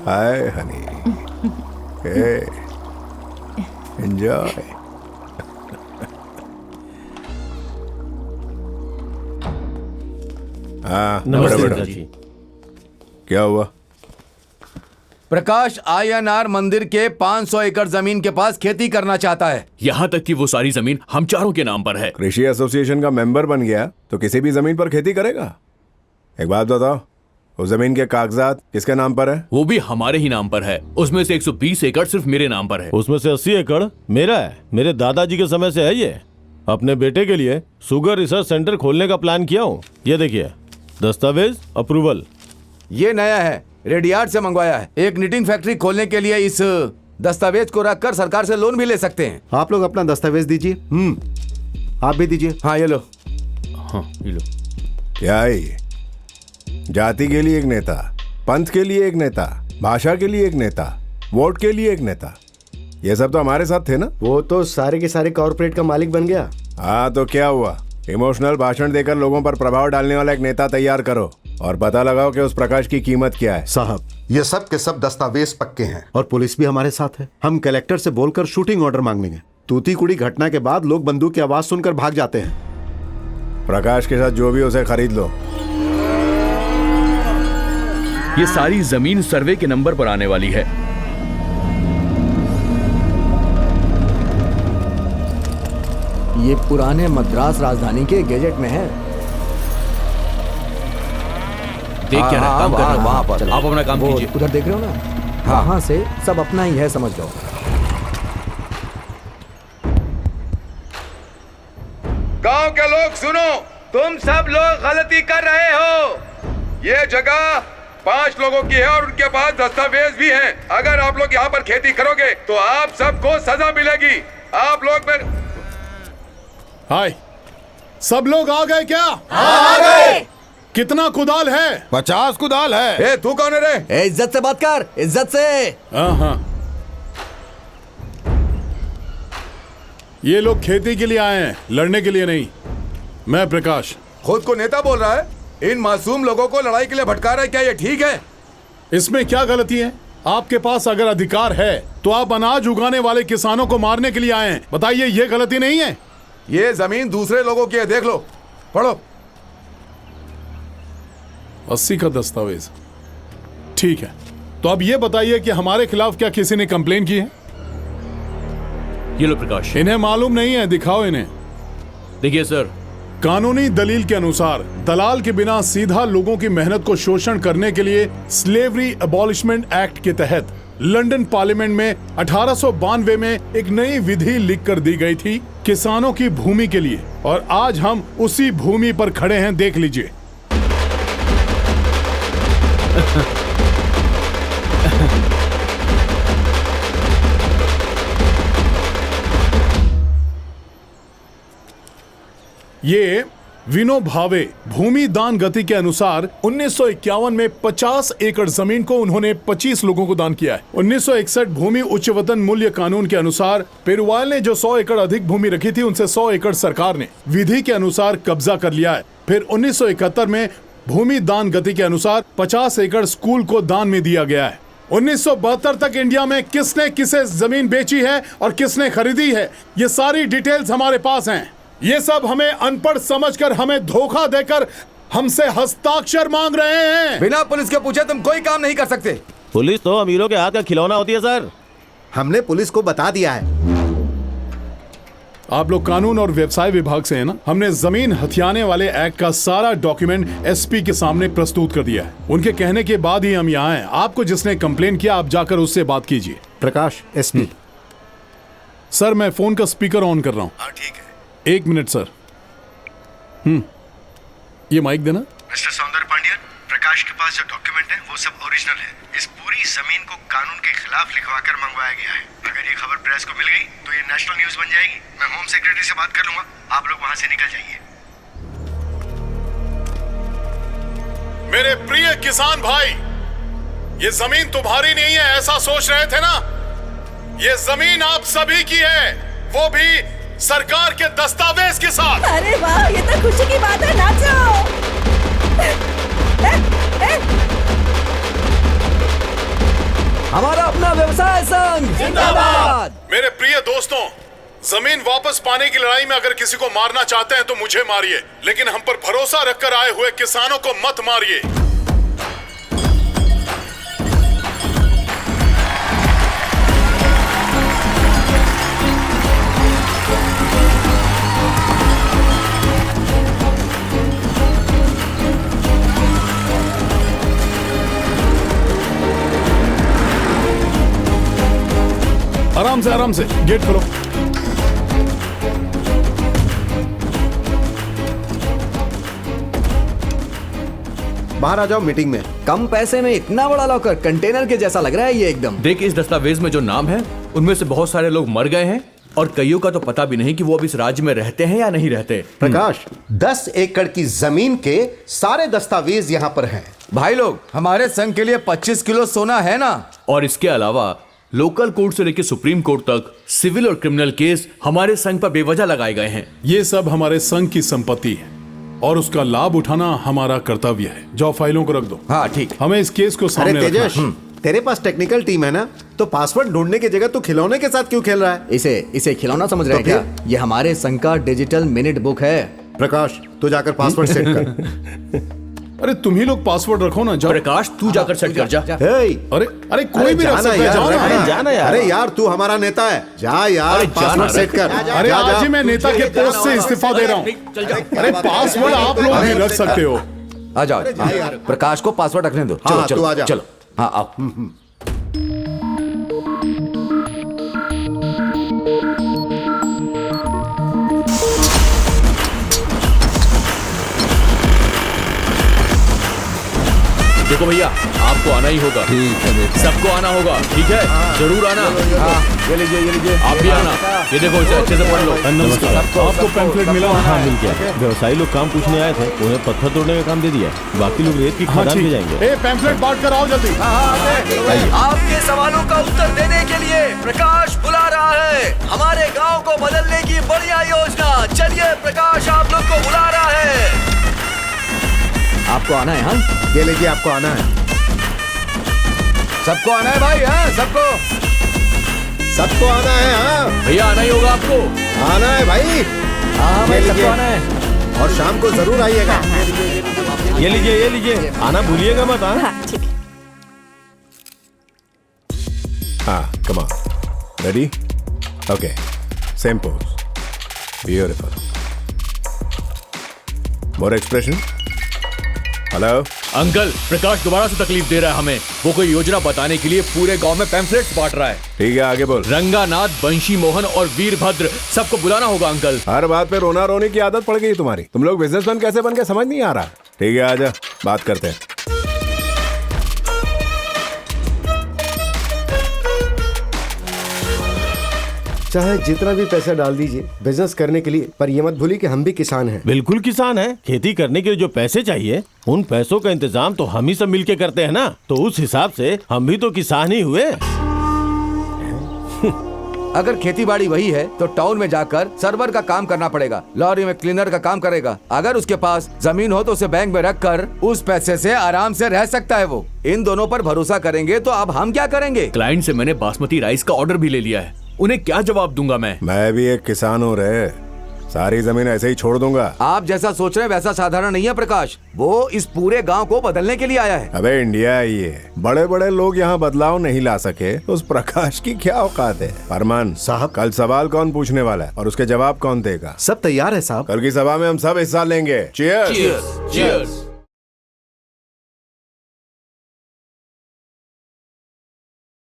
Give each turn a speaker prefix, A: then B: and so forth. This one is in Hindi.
A: हाय हनी, हे एंजॉय। हाँ,
B: नमस्ते
A: बड़ा
B: जी।
A: क्या हुआ?
C: प्रकाश आयनआर मंदिर के 500 एकड़ जमीन के पास खेती करना चाहता है।
B: यहाँ तक कि वो सारी जमीन हम चारों के नाम पर है।
A: कृषि एसोसिएशन का मेंबर बन गया तो किसी भी जमीन पर खेती करेगा। एक बात बताओ, उस जमीन के कागजात किसके नाम पर है?
B: वो भी हमारे ही नाम पर है। उसमें से 120 एकड़ सिर्फ मेरे नाम पर है।
D: उसमें से 80 एकड़ मेरा है। मेरे दादाजी के समय से है ये। अपने बेटे के लिए शुगर रिसर्च सेंटर खोलने का प्लान किया हूँ। ये देखिए, दस्तावेज अप्रूवल।
C: ये नया है, रेडियार्ड से मंगवाया है। एक निटिंग फैक्ट्री खोलने के लिए इस दस्तावेज को रखकर सरकार से लोन भी ले सकते हैं।
E: आप लोग अपना दस्तावेज दीजिए। आप भी दीजिए।
C: हाँ ये लो।
B: हाँ ये लो।
A: क्या है ये? जाति के लिए एक नेता, पंथ के लिए एक नेता, भाषा के लिए एक नेता, वोट के लिए एक नेता, ये सब तो हमारे साथ थे ना।
E: वो तो सारे के सारे कॉर्पोरेट का मालिक बन गया।
A: हाँ तो क्या हुआ? इमोशनल भाषण देकर लोगों पर प्रभाव डालने वाला एक नेता तैयार करो और पता लगाओ कि उस प्रकाश की कीमत क्या है।
E: साहब,
F: ये सब के सब दस्तावेज पक्के हैं
E: और पुलिस भी हमारे साथ है। हम कलेक्टर से बोलकर शूटिंग ऑर्डर मांग लेंगे। तूतीकुड़ी घटना के बाद लोग बंदूक की आवाज सुनकर भाग जाते हैं।
A: प्रकाश के साथ जो भी उसे खरीद लो।
B: ये सारी जमीन सर्वे के नंबर पर आने वाली है।
C: ये पुराने मद्रास राजधानी के गैजेट में है।
B: देख क्या रहा है, काम कर रहा है।
C: वहाँ पर
B: आप अपना काम
C: वो
B: कीजिए।
C: उधर देख रहे हो ना? हाँ से सब अपना ही है, समझ लो। गांव के लोग सुनो, तुम सब लोग गलती कर रहे हो। ये जगह 5 लोगों की है और उनके पास दस्तावेज भी हैं। अगर आप लोग यहाँ पर खेती करोगे तो आप सबको सजा मिलेगी। आप लोग में
G: हाय, सब लोग आ गए क्या?
C: आ गए।
G: कितना कुदाल है?
A: 50 कुदाल है।
C: ए तू कौन है रे? इज्जत से बात कर, इज्जत से।
G: हाँ, ये लोग खेती के लिए आए हैं, लड़ने के लिए नहीं। मैं प्रकाश।
C: खुद को नेता बोल रहा है, इन मासूम लोगों को लड़ाई के लिए भटका रहा है। क्या ये ठीक है?
G: इसमें क्या गलती है? आपके पास अगर अधिकार है तो आप अनाज उगाने वाले किसानों को मारने के लिए आए हैं। बताइए, ये गलती नहीं है?
C: ये जमीन दूसरे लोगों की है, देख लो, पढ़ो।
G: 80 का दस्तावेज, ठीक है। तो अब ये बताइए कि हमारे खिलाफ क्या किसी ने कंप्लेन की है?
B: ये लो प्रकाश।
G: इन्हें मालूम नहीं है, दिखाओ इन्हें।
B: देखिए सर,
G: कानूनी दलील के अनुसार दलाल के बिना सीधा लोगों की मेहनत को शोषण करने के लिए स्लेवरी अबॉलिशमेंट एक्ट के तहत लंदन पार्लियामेंट में 1892 में एक नई विधि लिख कर दी गई थी किसानों की भूमि के लिए, और आज हम उसी भूमि पर खड़े हैं। देख लीजिए। ये विनो भावे भूमि दान गति के अनुसार 1951 में 50 एकड़ जमीन को उन्होंने 25 लोगों को दान किया है। 1961 भूमि उच्चवतन मूल्य कानून के अनुसार पेरुवाल ने जो 100 एकड़ अधिक भूमि रखी थी, उनसे 100 एकड़ सरकार ने विधि के अनुसार कब्जा कर लिया है। फिर 1971 में भूमि दान गति के अनुसार 50 एकड़ स्कूल को दान में दिया गया है। 1972 तक इंडिया में किसने किसे जमीन बेची है और किसने खरीदी है, ये सारी डिटेल्स हमारे पास हैं। ये सब हमें अनपढ़ समझकर, हमें धोखा देकर हमसे हस्ताक्षर मांग रहे हैं।
C: बिना पुलिस के पूछे तुम कोई काम नहीं कर सकते।
D: पुलिस तो अमीरों के हाथ का खिलौना होती है सर।
E: हमने पुलिस को बता दिया है।
G: आप लोग कानून और व्यवसाय विभाग से है ना? हमने जमीन हथियाने वाले एक्ट का सारा डॉक्यूमेंट एसपी के सामने प्रस्तुत कर दिया है। उनके कहने के बाद ही हम यहाँ हैं। आपको जिसने कंप्लेन किया, आप जाकर उससे बात कीजिए।
E: प्रकाश, एसपी।
G: सर, मैं फोन का स्पीकर ऑन कर रहा हूँ।
A: हाँ ठीक है।
G: 1 मिनट सर। ये माइक देना।
H: मिस्टर सौंदर पांड्यन, प्रकाश के पास जो डॉक्यूमेंट है वो सब ओरिजिनल है। इस पूरी जमीन को कानून के खिलाफ लिखवाकर मंगवाया गया है। अगर ये खबर प्रेस को मिल गई तो ये नेशनल न्यूज बन जाएगी। मैं होम सेक्रेटरी से बात कर लूंगा, आप लोग वहां से निकल जाइए।
G: मेरे प्रिय किसान भाई, ये जमीन तुम्हारी नहीं है ऐसा सोच रहे थे ना? ये जमीन आप सभी की है, वो भी सरकार के दस्तावेज के साथ।
I: अरे वाह, ये तो खुशी की बात है, नाचो।
J: हमारा अपना व्यवसाय संघ जिंदाबाद।
G: मेरे प्रिय दोस्तों, जमीन वापस पाने की लड़ाई में अगर किसी को मारना चाहते हैं तो मुझे मारिए, लेकिन हम पर भरोसा रखकर आए हुए किसानों को मत मारिए। आराम से गेट खोलो।
E: बाहर आ जाओ मीटिंग में।
J: कम पैसे में इतना बड़ा लॉकर, कंटेनर के जैसा लग रहा है ये एकदम।
B: देख, इस दस्तावेज में जो नाम है उनमें से बहुत सारे लोग मर गए हैं और कईयों का तो पता भी नहीं कि वो अब इस राज्य में रहते हैं या नहीं रहते।
F: प्रकाश, 10 एकड़ की जमीन के सारे दस्तावेज यहाँ पर हैं।
J: भाई लोग, हमारे संघ के लिए 25 किलो सोना है ना।
B: और इसके अलावा लोकल कोर्ट से लेकर सुप्रीम कोर्ट तक सिविल और क्रिमिनल केस हमारे संघ पर बेवजह लगाए गए हैं।
G: ये सब हमारे संघ की संपत्ति है और उसका लाभ उठाना हमारा कर्तव्य है। जाओ फाइलों को रख दो।
J: हाँ ठीक।
G: हमें इस केस को
E: अरे
G: सामने
E: तेजस,
G: रखना।
E: तेरे पास टेक्निकल टीम है ना, तो पासवर्ड ढूंढने की जगह तू खिलौने के साथ क्यों खेल रहा है?
J: इसे खिलौना समझ रहे हैं क्या? ये हमारे संघ का डिजिटल मिनट बुक है।
E: प्रकाश, तू जाकर पासवर्ड सेट कर।
G: अरे तुम ही लोग पासवर्ड रखो ना। जाओ।
B: प्रकाश, तू जाकर सेट कर जा।
G: अरे कोई भी रख सकता है। जाओ ना।
E: जाना यार। अरे यार, तू हमारा नेता है, जा यार, पासवर्ड सेट कर।
G: अरे आज ही मैं नेता के पोस्ट से इस्तीफा दे रहा हूँ। अरे पासवर्ड आप लोग भी रख सकते हो।
J: आ जाओ। प्रकाश को पासवर्ड रखने दो।
E: हाँ, तू आ जा।
J: चलो। हाँ आओ।
B: देखो भैया, आपको आना ही होगा।
J: ठीक है,
B: सबको आना होगा, ठीक है? जरूर आना।
J: ये लीजिए।
B: आप भी आना। ये देखो, इसे अच्छे से पढ़ लो।
G: नमस्कार। आपको पैम्फलेट मिला?
D: हाँ, मिल गया। व्यवसायी लोग काम पूछने आए थे, उन्हें पत्थर तोड़ने का काम दे दिया। बाकी लोग रेत की खदान में जाएंगे।
G: पैम्फलेट बांट कर आओ जल्दी।
J: आपके सवालों का उत्तर देने के लिए प्रकाश बुला रहा है। हमारे गांव को बदलने की बढ़िया योजना। चलिए, प्रकाश आप लोग को बुला रहा है। आपको आना है? हाँ,
E: ये लीजिए, आपको आना है।
J: सबको आना है भाई। हाँ,
E: सबको आना है। हाँ
B: भैया, आना ही होगा आपको।
E: आना है भाई।
J: हाँ भाई,
E: ये
J: सबको
E: लीजिए।
J: आना है।
E: और शाम को जरूर आइएगा।
D: ये लीजिए, आना भूलिएगा मत। हाँ,
I: ठीक है।
A: हाँ, come on. Ready? Okay. Same pose. Beautiful. More expression? Hello
B: uncle, Prakash दोबारा से तकलीफ दे रहा है हमें। वो कोई योजना बताने के लिए पूरे गांव में पैम्फलेट्स बांट रहा है।
A: ठीक है, आगे बोल।
B: रंगानाथ, बंशी मोहन और वीरभद्र सबको बुलाना होगा अंकल।
A: हर बात पे रोना रोने की आदत पड़ गई तुम्हारी। तुम लोग बिजनेसमैन कैसे बन के समझ नहीं आ रहा। ठीक है, आजा, बात करते हैं।
K: चाहे जितना भी पैसा डाल दीजिए बिजनेस करने के लिए, पर ये मत भूलिए कि हम भी किसान हैं।
D: बिल्कुल किसान हैं। खेती करने के लिए जो पैसे चाहिए, उन पैसों का इंतजाम तो हम ही सब मिलके करते हैं ना। तो उस हिसाब से हम भी तो किसान ही हुए।
J: अगर खेती बाड़ी वही है तो टाउन में जाकर सर्वर का काम करना पड़ेगा, लॉरी में क्लीनर का काम करेगा। अगर उसके पास जमीन हो तो उसे बैंक में रखकर उस पैसे से आराम से रह सकता है वो। इन दोनों पर भरोसा करेंगे तो अब हम क्या करेंगे?
B: क्लाइंट से मैंने बासमती राइस का ऑर्डर भी ले लिया है। उन्हें क्या जवाब दूंगा मैं?
A: मैं भी एक किसान हूँ रे। सारी जमीन ऐसे ही छोड़ दूंगा।
J: आप जैसा सोच रहे हैं वैसा साधारण नहीं है प्रकाश। वो इस पूरे गांव को बदलने के लिए आया है।
A: अबे इंडिया है ये, बड़े बड़े लोग यहाँ बदलाव नहीं ला सके, उस प्रकाश की क्या औकात है? फरमान
E: साहब,
A: कल सवाल कौन पूछने वाला है और उसके जवाब कौन देगा?
E: सब तैयार है साहब।
A: कल की सभा में हम सब हिस्सा लेंगे। चीयर्स।
B: चीयर्स।